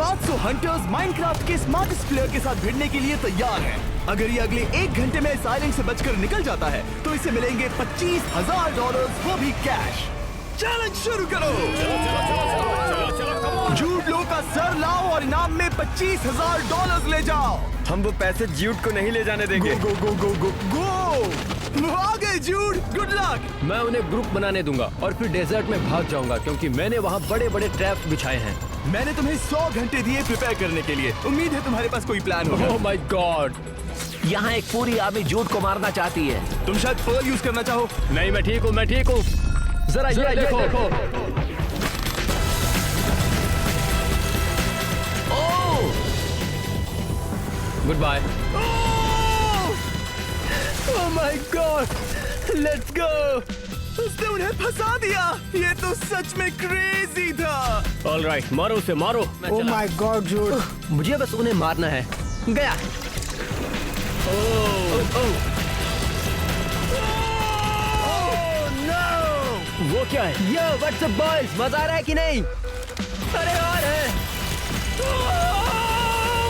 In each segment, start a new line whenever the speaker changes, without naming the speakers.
500 hunters Minecraft के smartest player के साथ भिड़ने के लिए तैयार हैं। अगर ये अगले 1 घंटे में इस आइलैंड से बचकर निकल जाता है तो इसे मिलेंगे $25,000, वो भी कैश। चैलेंज शुरू करो। जूड लो का सर लाओ और इनाम में $25,000 ले जाओ।
हम वो पैसे जूड को नहीं ले जाने देंगे।
गो गो गो गो गो गो आ गए जूड, गुड लक।
मैं उन्हें ग्रुप बनाने दूंगा और फिर डेजर्ट में भाग जाऊंगा क्योंकि मैंने वहाँ बड़े बड़े ट्रैप्स बिछाए हैं।
मैंने तुम्हें 100 घंटे दिए प्रिपेयर करने के लिए। उम्मीद है तुम्हारे पास कोई प्लान होगा।
ओह माय गॉड,
यहाँ एक पूरी आर्मी जूड को मारना चाहती है।
तुम शायद पर्ल यूज करना चाहो।
नहीं मैं ठीक हूँ, मैं ठीक हूँ। जरा ये देखो। Good bye.
Oh my god, let's go. उसने उन्हें फंसा दिया। ये तो सच में क्रेजी था।
ऑल राइट, मारो उसे मारो।
ओह माय गॉड जूड,
मुझे बस उन्हें मारना है। गया। वो क्या है? यो व्हाट्स अप बॉयज, मजा आ रहा है कि नहीं? अरे और है।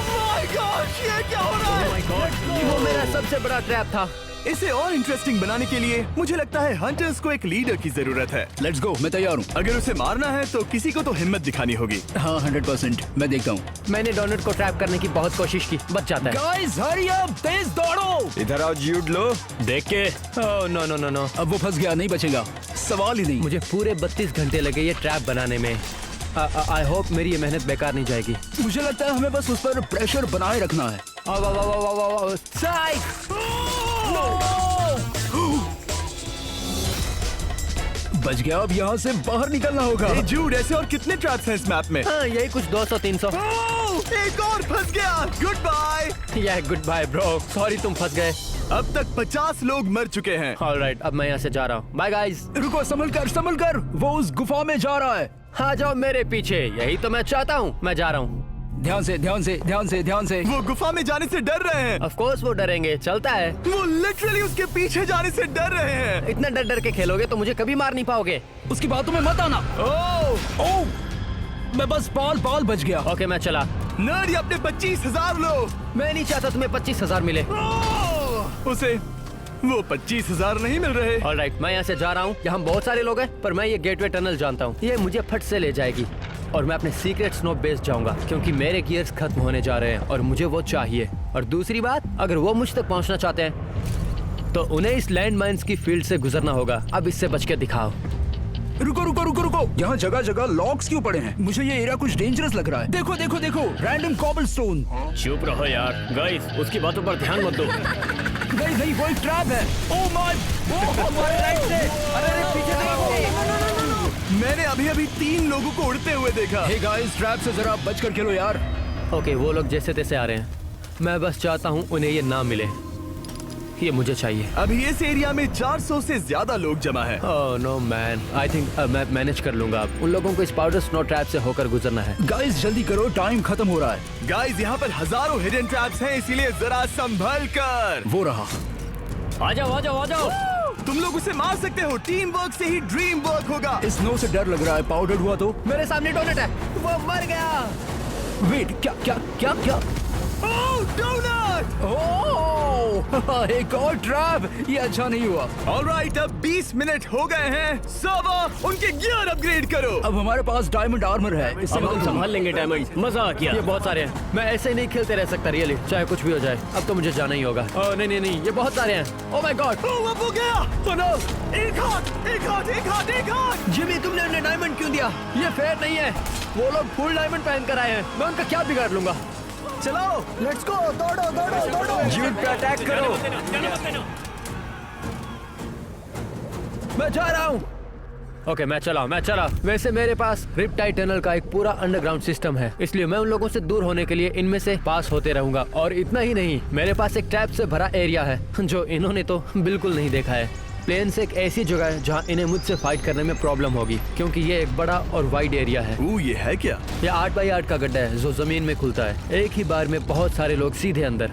माय गॉड, ये क्या हो रहा है?
Oh my God, वो मेरा सबसे बड़ा ट्रैप था।
इसे और इंटरेस्टिंग बनाने के लिए मुझे लगता है हंटर्स को एक लीडर की जरूरत है।
लेट्स गो, मैं तैयार हूँ।
अगर उसे मारना है तो किसी को तो हिम्मत दिखानी होगी।
हाँ 100%, मैं देखता हूँ।
मैंने डोनट को ट्रैप करने की बहुत कोशिश की, बच जाता है।
गाइस हरी अप, तेज दौड़ो।
इधर आओ जूड लो।
देख के। Oh no no no no,
अब वो फंस गया, नहीं बचेगा, सवाल ही नहीं।
मुझे पूरे 32 घंटे लगे ये ट्रैप बनाने में। आई होप मेरी ये मेहनत बेकार नहीं जाएगी।
मुझे लगता है हमें बस उस पर प्रेशर बनाए रखना है। बच गया, अब यहाँ से बाहर निकलना होगा।
Hey Jude, ऐसे और कितने ट्रैप्स हैं इस मैप में?
हाँ, यही कुछ 200-300।
एक और फंस गया। Good bye.
या गुड बाय ब्रो, सॉरी तुम फंस गए।
अब तक 50 लोग मर चुके हैं।
ऑलराइट, अब मैं यहाँ से जा रहा हूँ। Bye guys.
रुको, संभल कर, वो उस गुफा में जा रहा है।
हाँ जाओ मेरे पीछे, यही तो मैं चाहता हूँ। मैं जा रहा हूँ।
ध्यान से।
वो गुफा में जाने से डर रहे हैं।
ऑफ कोर्स वो डरेंगे, चलता है।
वो लिटरली उसके पीछे जाने से डर रहे हैं।
इतना डर के खेलोगे तो मुझे कभी मार नहीं पाओगे।
उसकी बातों में मत आना। ओह, मैं बस बाल बच गया।
ओके मैं चला।
नर्ड, ये अपने 25,000 लो।
मैं नहीं चाहता तुम्हें 25,000 मिले।
उसे वो 25,000 नहीं मिल रहे।
ऑलराइट, मैं यहाँ से जा रहा हूँ। यहाँ बहुत सारे लोग हैं पर मैं ये गेटवे टनल जानता हूँ। ये मुझे फट से ले जाएगी और मैं अपने सीक्रेट स्नो बेस जाऊंगा क्योंकि मेरे गियर्स खत्म होने जा रहे हैं और मुझे वो चाहिए। और दूसरी बात, अगर वो मुझ तक पहुंचना चाहते हैं तो उन्हें इस लैंड माइन्स की फील्ड से गुजरना होगा। अब इससे बच के दिखाओ।
रुको, यहाँ जगह लॉक्स क्यों पड़े हैं? मुझे ये एरिया कुछ डेंजरस लग रहा है। देखो, रैंडम कॉबलस्टोन।
चुप रहो यार। गाइस, उसकी बातों पर ध्यान मत दो।
नहीं, वो एक ट्रैप है। ओह माय, हमारे राइट से। अरे पीछे देखो।
मैंने अभी 3 लोगों को उड़ते हुए देखा।
हे गाइस, ट्रैप से जरा बच कर खेलो यार।
ओके, वो लोग जैसे तैसे आ रहे हैं। मैं बस चाहता हूँ उन्हें ये ना मिले। ये मुझे चाहिए।
अभी इस एरिया में 400 से ज्यादा लोग जमा है।
Oh no man, I think मैं मैनेज कर लूंगा। अब उन लोगों को इस पाउडर स्नो ट्रैप से होकर गुजरना है।
गाइस जल्दी करो, टाइम खत्म हो रहा है।
गाइस, यहाँ पर हजारों हिडन ट्रैप्स हैं, इसीलिए जरा संभल कर।
वो रहा।
आ जाओ।
तुम लोग उसे मार सकते हो। टीम वर्क से ही ड्रीम वर्क होगा।
स्नो से डर लग रहा है, पाउडर हुआ तो।
मेरे सामने डोनट है, वो मर गया।
वेट, क्या?
ओह, डोनट!
ओह, एक और ट्रैप। ये अच्छा नहीं हुआ।
ऑलराइट, अब 20 मिनट हो गए हैं। सर्वर, उनके गियर अपग्रेड करो।
अब हमारे पास डायमंड आर्मर है, इससे
अब हम संभाल लेंगे डायमंड। मजा आ गया। ये बहुत सारे हैं, मैं ऐसे नहीं खेलते रह सकता रियली, चाहे कुछ भी हो जाए। अब तो मुझे जाना ही होगा। ओह नहीं, ये बहुत सारे हैं। ओह माय गॉड।
ओह, अब हो गया।
Oh no.
एक हाथ।
जिमी, तुमने उन्हें डायमंड क्यों दिया? ये फेयर नहीं है। वो लोग फुल डायमंड पहन कर आए हैं, मैं उनका क्या बिगाड़ लूंगा।
चलो, लेट्स गो। दौड़ो।
जूड पे अटैक करो।
मैं जा रहा हूँ। ओके, मैं चला। वैसे मेरे पास रिपटाइड टनल का एक पूरा अंडरग्राउंड सिस्टम है, इसलिए मैं उन लोगों से दूर होने के लिए इनमें से पास होते रहूंगा। और इतना ही नहीं, मेरे पास एक ट्रैप से भरा एरिया है जो इन्होंने तो बिल्कुल नहीं देखा है। प्लेन्स एक ऐसी जगह है जहाँ इन्हें मुझसे फाइट करने में प्रॉब्लम होगी क्योंकि ये एक बड़ा और वाइड एरिया है।
ये है क्या?
ये 8x8 का गड्ढा है जो जमीन में खुलता है। एक ही बार में बहुत सारे लोग सीधे अंदर।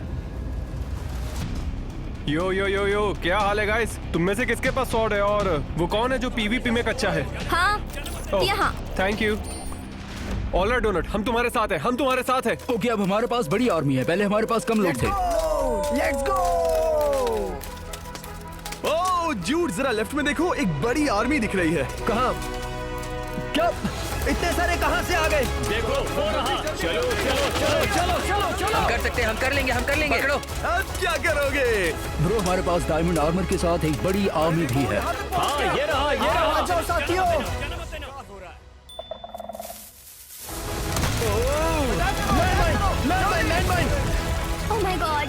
यो, क्या हाल है गाइस? तुम में से किसके पास स्वॉर्ड है? और वो कौन है जो पीवीपी में कच्चा है?
हाँ, यहाँ।
Thank you. All right Donut, हम तुम्हारे साथ हैं, हम तुम्हारे साथ हैं।
ओके, अब हमारे पास बड़ी आर्मी है, पहले हमारे पास कम लोग थे।
Let's go. ओह जूड, जरा लेफ्ट में देखो, एक बड़ी आर्मी दिख रही है।
कहाँ? क्या इतने सारे कहाँ से आ गए?
हम कर सकते हैं, हम कर लेंगे, हम कर लेंगे। पकड़ो।
अब क्या करोगे?
ब्रो, हमारे पास डायमंड आर्मर के साथ एक बड़ी आर्मी भी है।
हाँ, ये रहा, ये रहा।
आ जाओ साथियों।
ओह माय गॉड।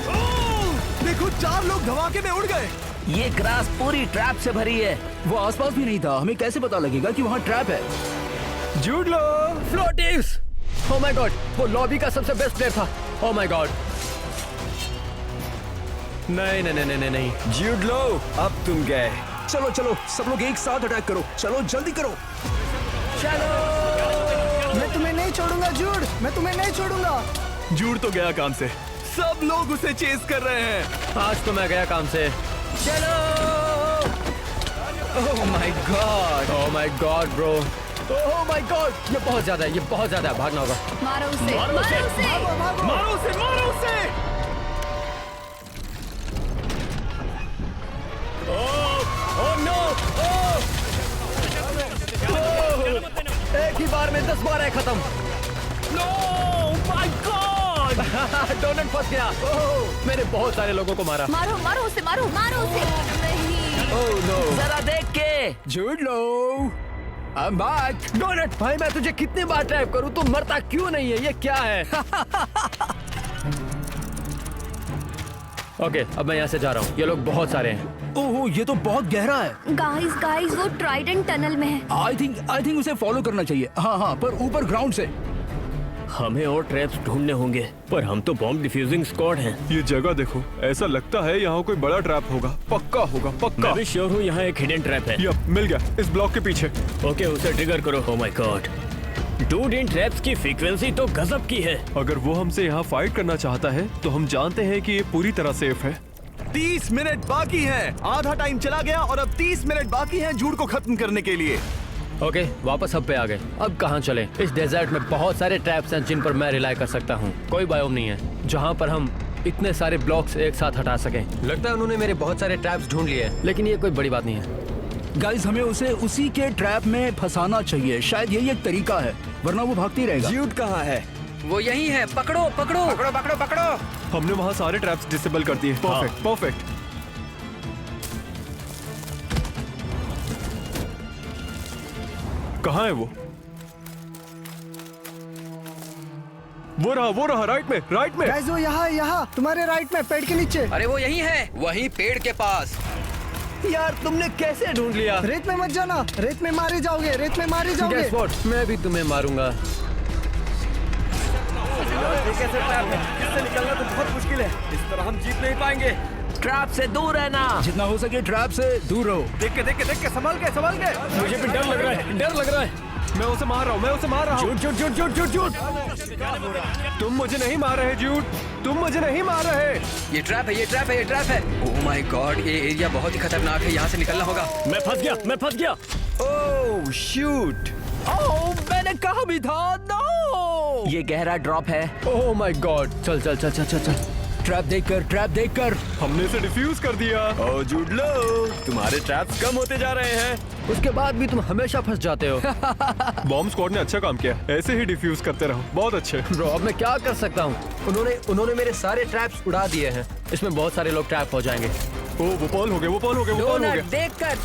देखो 4 लोग धमाके में उड़ गए।
ये ग्रास पूरी ट्रैप से भरी है।
वो आसपास भी नहीं था, हमें कैसे पता लगेगा कि वहाँ ट्रैप है?
जूड लो।
फ्लोटिव्स। ओह माय गॉड, वो लॉबी का सबसे बेस्ट प्लेयर था। ओह माय गॉड। नहीं नहीं नहीं नहीं नहीं।
जूड लो, अब तुम गए।
चलो चलो, सब लोग एक साथ अटैक करो, चलो जल्दी करो।
मैं तुम्हें नहीं छोड़ूंगा जूड, मैं तुम्हें नहीं छोड़ूंगा। जूड तो गया काम से, सब लोग उसे चेस कर रहे हैं।
आज तो मैं गया काम से। चलो।
ओह my God.
Oh my God bro. Oh my God, ये बहुत ज्यादा है, ये बहुत ज्यादा है। भागना होगा।
मारो उसे, मारो उसे।
मारो उसे, मारो उसे।
Oh no. एक ही बार में 10 बार है खत्म। No my God. डोनट फंस गया। ओह, मैंने बहुत सारे लोगों को मारा।
मारो मारो उसे, मारो मारो उसे। नहीं।
Oh no.
जरा देख के।
जूड लो, आई एम बैक।
डोनट भाई, मैं तुझे कितनी बार ट्रैप करूं, तू मरता क्यों नहीं है? ये क्या है? ओके, अब मैं यहाँ से जा रहा हूँ। ये लोग बहुत सारे हैं।
ओह, ये तो बहुत गहरा है।
गाइस गाइस, वो ट्राइडेंट टनल में है।
आई थिंक उसे फॉलो करना चाहिए। हाँ हाँ, पर ऊपर ग्राउंड से।
हमें और ट्रैप्स ढूंढने होंगे, पर हम तो बॉम्ब डिफ्यूजिंग स्क्वाड हैं।
ये जगह देखो, ऐसा लगता है यहाँ कोई बड़ा ट्रैप होगा। पक्का होगा, पक्का।
मैं भी श्योर हूँ यहाँ एक हिडन ट्रैप है।
यप, मिल गया, इस ब्लॉक के पीछे।
ओके, उसे ट्रिगर करो। ओह my God, dude, in traps की फ्रीक्वेंसी तो गजब की है।
अगर वो हमसे यहाँ फाइट करना चाहता है तो हम जानते हैं कि ये पूरी तरह सेफ है।
30 मिनट बाकी हैं। आधा टाइम चला गया और अब 30 मिनट बाकी हैं जूड को खत्म करने के लिए।
ओके, वापस हब पे आ गए। अब कहाँ चले? इस डेजर्ट में बहुत सारे ट्रैप्स हैं जिन पर मैं रिलाई कर सकता हूँ। कोई बायोम नहीं है जहाँ पर हम इतने सारे ब्लॉक्स एक साथ हटा सकें। लगता है उन्होंने मेरे बहुत सारे ट्रैप्स ढूंढ लिए हैं, लेकिन ये कोई बड़ी बात नहीं है।
गाइस, हमें उसे उसी के ट्रैप में फंसाना चाहिए। शायद यही एक तरीका है, वरना वो भागती रहेगा।
जूड कहाँ है?
वो यही है, पकड़ो पकड़ो पकड़ो पकड़ो पकड़ो।
हमने वहाँ सारे ट्रैप्स डिसेबल कर दिए। Perfect, perfect. कहाँ है वो? वो रहा राइट में, राइट में।
गाइस वो यहाँ तुम्हारे राइट में, पेड़ के नीचे।
अरे वो यही है, वही पेड़ के पास।
यार, तुमने कैसे ढूंढ लिया?
रेत में मत जाना, रेत में मारे जाओगे, रेत में मारे जाओगे।
Guess what? मैं भी तुम्हें मारूंगा।
कैसे ट्रैप है, इससे निकलना तो बहुत मुश्किल है। इस तरह हम जीत नहीं पाएंगे।
ट्रैप से दूर रहना।
जितना हो सके ट्रैप से दूर रहो।
देख के संभाल के।
मुझे भी डर लग रहा है, डर लग रहा है।
मैं उसे मार रहा हूँ।
झूठ।
तुम मुझे नहीं मार रहे, जूड। तुम मुझे नहीं मार रहे।
ये ट्रैप है, ये ट्रैप है, ये ट्रैप है। ओह माय गॉड, ये एरिया बहुत ही खतरनाक है, यहाँ से निकलना होगा।
मैं फंस गया।
ओह शूट।
ओह, मैंने कहा भी था। नो,
ये गहरा ड्रॉप है।
ओह माय गॉड, चल।
ट्रैप देखकर।
हमने इसे डिफ्यूज कर दिया।
ओ जूड लो, तुम्हारे ट्रैप्स कम होते जा रहे हैं।
उसके बाद भी तुम हमेशा फंस जाते हो।
बॉम्ब स्क्वाड ने अच्छा काम किया। ऐसे ही डिफ्यूज करते रहो, बहुत अच्छे।
ब्रो, अब मैं क्या कर सकता हूँ? उन्होंने मेरे सारे ट्रैप्स उड़ा दिए हैं। इसमें बहुत सारे लोग ट्रैप हो जाएंगे।
ओ, वो पॉल हो गए।
देखकर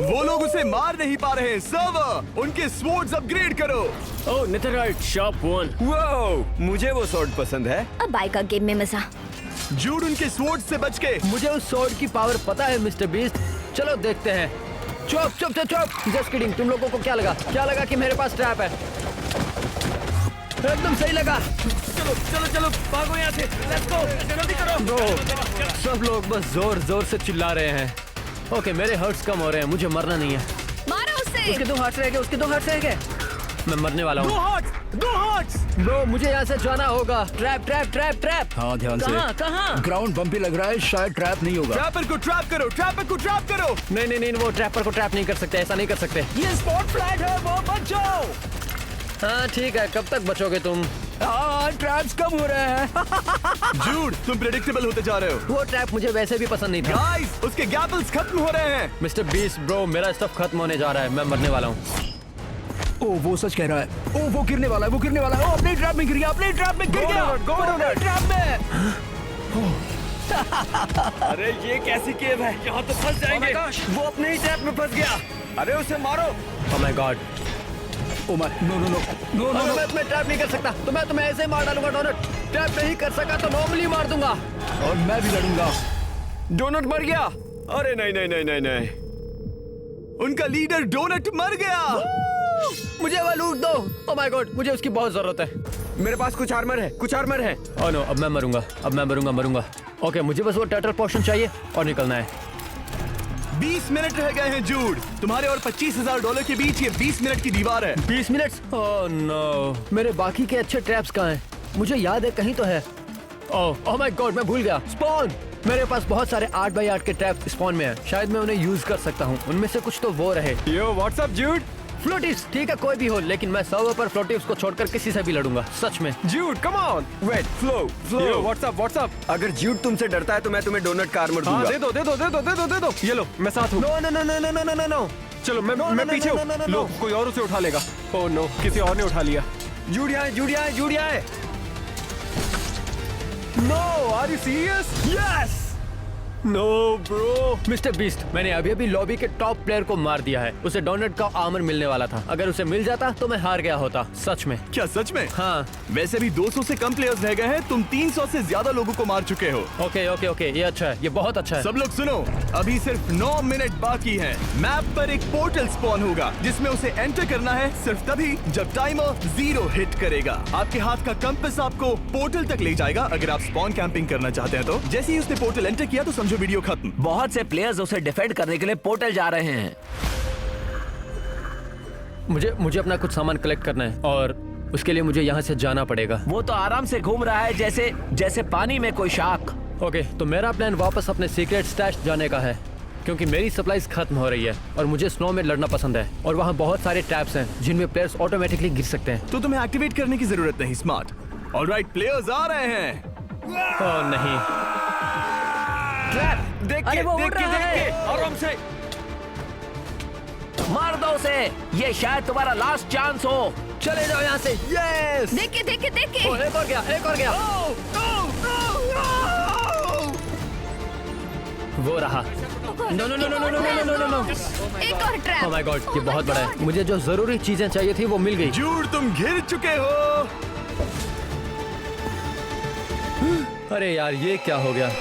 वो लोग उसे मार नहीं पा रहे। सर्वर, उनके स्वॉर्ड्स अपग्रेड करो।
ओह, नेथरराइट शार्प 1।
वाओ, मुझे वो स्वॉर्ड पसंद है।
अब आएगा गेम में मजा।
जूड उनके स्वॉर्ड से बच के।
मुझे उस स्वॉर्ड की पावर पता है मिस्टर बीस्ट। चलो देखते हैं। चुप। Just kidding. तुम लोगों को क्या लगा कि मेरे पास ट्रैप है? एकदम सही लगा। चलो भागो यहाँ से। लेट्स गो, जल्दी करो। ब्रो, सब लोग बस जोर से चिल्ला रहे हैं। ओके, मेरे हर्ट्स कम हो रहे हैं, मुझे मरना नहीं है।
मारो उसे।
उसके 2 हार्ट्स रह गए। मैं मरने वाला हूँ।
2 हार्ट। 2 हार्ट्स।
ब्रो मुझे यहाँ से जाना होगा। Trap trap trap trap.
हाँ ध्यान से।
कहाँ कहाँ?
ग्राउंड बम्पी लग रहा है, शायद ट्रैप नहीं होगा।
ट्रैपर को ट्रैप करो, ट्रैपर को ट्रैप करो।
नहीं नहीं नहीं, वो ट्रैपर को ट्रैप नहीं कर सकते, ऐसा नहीं कर सकते।
ये स्पॉट फ्लैट है, वो बच जाओ।
हाँ ठीक है, कब तक बचोगे तुम?
हाँ ट्रैप्स कम हो रहे हैं।
जूड, तुम प्रेडिक्टेबल होते जा रहे हो।
वो ट्रैप मुझे वैसे भी पसंद नहीं था।
गाइस, उसके गैपल्स खत्म हो रहे हैं।
मिस्टर बीस्ट ब्रो, मेरा स्टफ खत्म होने जा रहा है, मैं मरने वाला हूँ।
ओ वो सच कह रहा है। ओ वो गिरने वाला है, वो गिरने वाला है। ओ अपने ट्रैप में गिर गया, अपने ट्रैप में गिर गया। अपने ट्रैप में।
अरे ये कैसी केव है? यहाँ तो फंस जाएंगे। वो अपने ही ट्रैप में फंस गया। अरे उसे मारो।
Oh my god.
Oh my, no no no no no no.
मैं तुम्हें ट्रैप नहीं कर सकता, तो मैं तुम्हें ऐसे ही मार डालूंगा। डोनट ट्रैप नहीं कर सका तो नॉर्मली मार दूंगा।
और मैं भी लड़ूंगा।
डोनट मर गया। अरे नहीं नहीं नहीं नहीं नहीं, उनका लीडर डोनट मर गया।
मुझे वो लूट दो। ओह माय गॉड, मुझे उसकी बहुत जरूरत है।
मेरे पास कुछ आर्मर है, कुछ आर्मर है।
ओह नो, अब मैं मरूंगा, अब मैं मरूंगा। ओके, मुझे बस वो टर्टल पोर्शन चाहिए और निकलना है।
20 मिनट रह गए हैं जूड। तुम्हारे और $25,000 के बीच ये 20 मिनट की दीवार है।
20 मिनट? ओह नो, मेरे बाकी के अच्छे ट्रैप्स कहाँ हैं? मुझे याद है कहीं तो है। ओह माय गॉड, मैं भूल गया। स्पॉन। मेरे पास बहुत सारे 8x8 के ट्रैप स्पॉन में हैं। शायद मैं उन्हें यूज कर सकता हूँ। उनमें से कुछ तो वो रहे।
यो व्हाट्सअप जूड।
फ्लोटिव्स, ठीक है कोई भी हो, लेकिन मैं सर्वर पर फ्लोटिव्स को छोड़कर किसी से भी लड़ूंगा, सच में।
Jude come on.
Wait, flow
yo what's up.
अगर जूड तुमसे डरता है तो मैं तुम्हें डोनट का आर्मर
हाँ
दूंगा।
दे दो। ये लो, मैं साथ हूँ।
No no no no no no no no.
चलो मैं
no,
पीछे
no,
हूँ।
no, no, no,
लो,
no.
कोई और उसे उठा लेगा। ओह नो, किसी और ने उठा लिया।
जूड यहाँ है।
No, are you serious?
Yes.
No bro.
Mister Beast, मैंने अभी अभी लॉबी के टॉप प्लेयर को मार दिया है। उसे डोनट का आर्मर मिलने वाला था। अगर उसे मिल जाता तो मैं हार गया होता, सच में।
क्या सच में?
हाँ।
वैसे भी 200 से कम प्लेयर्स रह गए हैं। तुम 300 से ज्यादा लोगों को मार चुके हो।
ओके, ये अच्छा है, ये बहुत अच्छा है।
सब लोग सुनो, अभी सिर्फ 9 मिनट बाकी है। मैप पर एक पोर्टल स्पॉन होगा जिसमें उसे एंटर करना है सिर्फ तभी जब टाइमर 0 हिट करेगा। आपके हाथ का कंपास आपको पोर्टल तक ले जाएगा अगर आप स्पॉन कैंपिंग करना चाहते हैं तो। जैसे ही उसने पोर्टल एंटर किया तो समझो वीडियो खत्म।
बहुत से प्लेयर्स उसे डिफेंड करने के लिए पोर्टल जा रहे हैं।
मुझे अपना कुछ सामान कलेक्ट करना है और उसके लिए मुझे यहाँ से जाना पड़ेगा।
वो तो आराम से घूम रहा है जैसे पानी में कोई शार्क।
ओके, तो मेरा प्लान वापस अपने सीक्रेट स्टैश जाने का है, क्योंकि मेरी सप्लाईज खत्म हो रही है और मुझे स्नो में लड़ना पसंद है। और वहाँ बहुत सारे ट्रैप्स हैं जिनमें प्लेयर्स ऑटोमेटिकली गिर सकते हैं।
तो तुम्हें एक्टिवेट करने की जरूरत नहीं, स्मार्ट। ऑलराइट, प्लेयर्स आ रहे हैं।
ओह नहीं।
देख
अरे
के,
वो
देख
उड़
के,
रहा
देख
है।
के, आराम से।
मार दो उसे, ये शायद तुम्हारा लास्ट चांस हो।
चले जाओ यहाँ से। यस।
देखे
ओह, एक और गया। वो रहा। No no no no no no no no no.
एक और
ओह
ट्रैप।
माय गॉड, ये बहुत बड़ा है। मुझे जो जरूरी चीजें चाहिए थी वो मिल गई।
जूड, तुम घिर चुके हो।
अरे यार, ये क्या हो गया?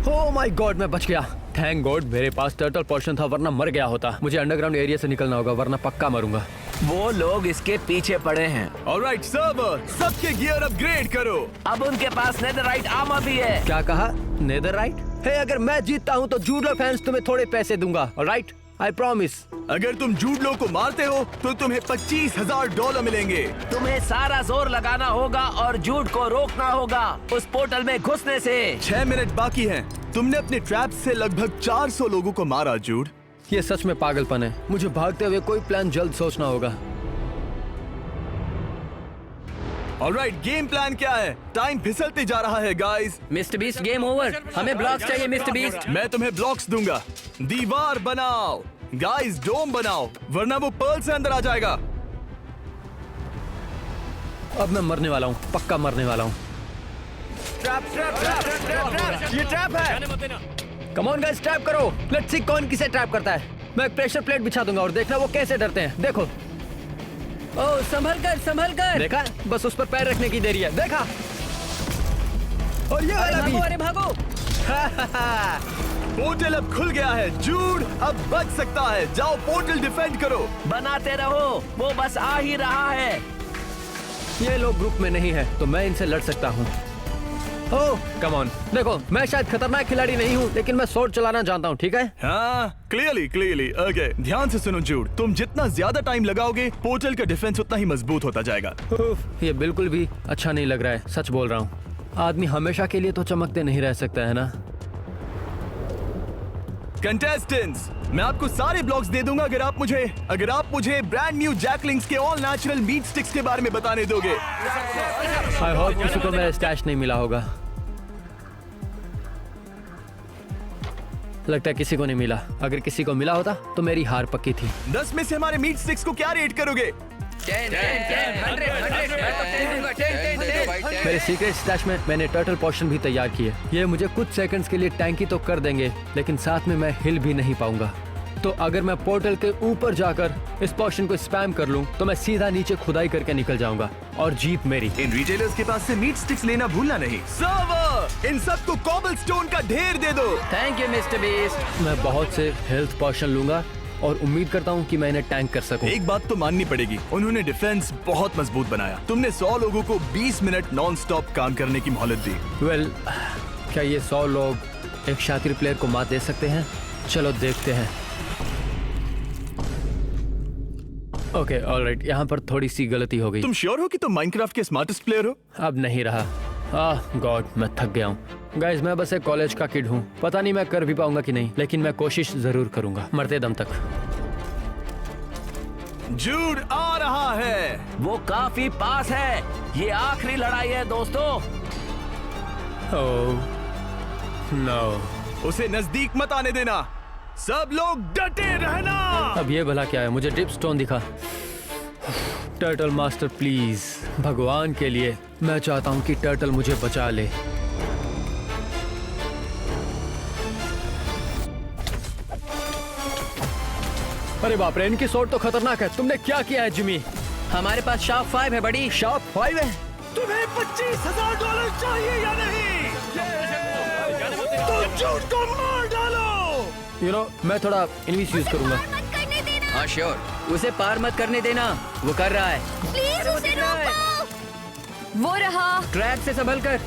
ओह माय गॉड, मैं बच गया। थैंक गॉड मेरे पास टर्टल पोर्शन था, वरना मर गया होता। मुझे अंडरग्राउंड एरिया से निकलना होगा, वरना पक्का मरूंगा।
वो लोग इसके पीछे पड़े हैं।
ऑलराइट सर्वर, सबके गियर अपग्रेड करो।
अब उनके पास नेदरराइट आर्मर भी है।
क्या कहा? नेदरराइट? हे, अगर मैं जीतता हूँ तो जूडो फैंस तुम्हें थोड़े पैसे दूंगा। Alright, I promise.
अगर तुम जूडलो को मारते हो तो तुम्हें $25,000 मिलेंगे।
तुम्हें सारा जोर लगाना होगा और जूड को रोकना होगा उस पोर्टल में घुसने से।
6 मिनट बाकी हैं। तुमने अपने ट्रैप से लगभग 400 लोगों को मारा जूड।
ये सच में पागलपन है। मुझे भागते हुए कोई प्लान जल्द सोचना होगा।
ऑलराइट, गेम प्लान क्या है? टाइम फिसलते जा रहा है guys.
Mister beast, game over. हमें ब्लॉक्स चाहिए मिस्टर बीस्ट।
मैं तुम्हें ब्लॉक्स दूंगा। दीवार बनाओ गाइस, डोम बनाओ, वरना वो पर्ल से अंदर आ जाएगा।
अब मैं मरने वाला हूँ, पक्का मरने वाला हूँ।
ये ट्रैप है।
कम ऑन गाइस, ट्रैप करो। लेट्स सी कौन किसे ट्रैप करता है। मैं एक प्रेशर प्लेट बिछा दूंगा और देखना वो कैसे डरते हैं। देखो।
ओह, संभल कर।
देखा, बस उस पर पैर रखने की देरी है। देखा। और ये वाला भी।
अरे भागो।
पोर्टल अब खुल गया है। जूड अब बच सकता है। जाओ पोर्टल डिफेंड करो।
बनाते रहो, वो बस आ ही रहा है।
ये लोग ग्रुप में नहीं है तो मैं इनसे लड़ सकता हूँ। ओह कम ऑन, देखो मैं शायद खतरनाक खिलाड़ी नहीं हूँ, लेकिन मैं स्वॉर्ड चलाना जानता हूँ, ठीक है?
हाँ, क्लियरली ओके। ध्यान से सुनो जूड, तुम जितना ज्यादा टाइम लगाओगे पोर्टल का डिफेंस उतना ही मजबूत होता जाएगा।
उफ, ये बिल्कुल भी अच्छा नहीं लग रहा है, सच बोल रहा हूँ। आदमी हमेशा के लिए तो चमकते नहीं रह सकता है ना।
कंटेस्टेंट्स, मैं आपको सारे ब्लॉक्स दे दूंगा अगर आप मुझे ब्रांड न्यू जैकलिंग्स के ऑल नेचुरल मीट स्टिक्स के बारे में बताने दोगे।
आई होप किसी को मेरा स्टैश नहीं मिला होगा। लगता है किसी को नहीं मिला। अगर किसी को मिला होता तो मेरी हार पक्की थी।
10 में से हमारे मीट स्टिक्स को क्या रेट करोगे?
10
मेरे सीक्रेट स्टैश में मैंने टर्टल पोशन भी तैयार किए। ये मुझे कुछ सेकंड्स के लिए टैंकी तो कर देंगे, लेकिन साथ में मैं हिल भी नहीं पाऊंगा। तो अगर मैं पोर्टल के ऊपर जाकर इस पोशन को स्पैम कर लूं, तो मैं सीधा नीचे खुदाई करके निकल जाऊंगा और जीत मेरी।
इन रिटेलर्स के पास से मीट स्टिक्स लेना भूलना नहीं। सर्वर, इन सबको कोबलस्टोन का ढेर दे दो।
Thank you mister beast.
मैं बहुत से हेल्थ पोशन लूंगा और उम्मीद करता हूँ कि मैं इन्हें टैंक कर सकूं।
एक बात तो माननी पड़ेगी, उन्होंने डिफेंस बहुत मजबूत बनाया। तुमने 100 लोगों को 20 मिनट नॉन स्टॉप काम करने की मोहलत दी।
वेल, क्या ये 100 लोग एक शातिर प्लेयर को मात दे सकते हैं? चलो देखते हैं। ओके ऑलराइट, यहाँ पर थोड़ी सी गलती हो गई।
तुम श्योर हो कि तुम माइनक्राफ्ट के स्मार्टेस्ट प्लेयर हो?
अब नहीं रहा। गॉड, मैं थक गया हूँ। गाइस, मैं बस एक कॉलेज का किड हूँ। पता नहीं मैं कर भी पाऊंगा कि नहीं, लेकिन मैं कोशिश जरूर करूंगा, मरते दम तक।
जूड आ रहा है।
वो काफी पास है। ये आखिरी लड़ाई है दोस्तों।
ओह नो,
उसे नजदीक मत आने देना। सब लोग डटे रहना।
अब ये भला क्या है? मुझे ड्रिप स्टोन दिखा। टर्टल मास्टर प्लीज, भगवान के लिए मैं चाहता हूँ कि टर्टल मुझे बचा ले। अरे बाप रे, इनकी सोट तो खतरनाक है। तुमने क्या किया है जिमी?
हमारे पास शार्प 5 है बड़ी।
शार्प 5 है?
तुम्हें $25,000 चाहिए या नहीं? तो जूड को मार डालो।
मैं थोड़ा इनविस यूज करूंगा।
मत करने देना।
हाँ श्योर, उसे पार मत करने देना, वो कर रहा है।
प्लीज उसे रोको। वो रहा।
ट्रैप से संभल कर।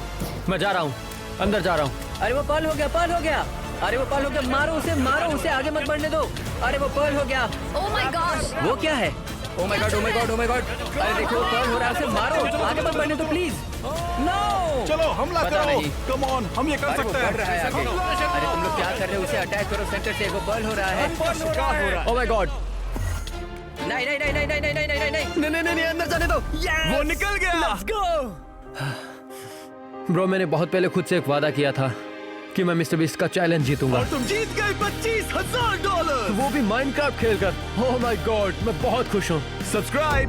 मैं जा रहा हूँ, अंदर जा रहा हूँ।
अरे वो पर्ल हो गया, पर्ल हो गया। अरे वो पर्ल हो गया, मारो उसे, आगे मत बढ़ने दो। अरे वो पर्ल हो गया।
ओह माय गॉड।
वो क्या है? Oh my god, oh my god, oh my God. अरे देखो वो पर्ल हो रहा है, उसे मारो, आगे मत बढ़ने दो प्लीज। नो,
चलो हमला
पता
करो।
नहीं।
कम ऑन, हम ये कर
अरे वो
सकते
बढ़ रहा है
हैं।
आगे। अरे तुम लोग क्या कर रहे हो? उसे अटैक करो सेंटर से, वो पर्ल हो रहा है।
ओह माय गॉड,
नहीं नहीं नहीं नहीं नहीं नहीं नहीं नहीं नहीं।
नहीं, अंदर जाने दो।
वो निकल गया।
ब्रो, मैंने बहुत पहले खुद से एक वादा किया था कि मैं मिस्टर बीस्ट का चैलेंज जीतूंगा,
और तुम जीत गए $25,000।
वो भी माइनक्राफ्ट खेलकर। ओह माय गॉड, मैं बहुत खुश हूँ।
सब्सक्राइब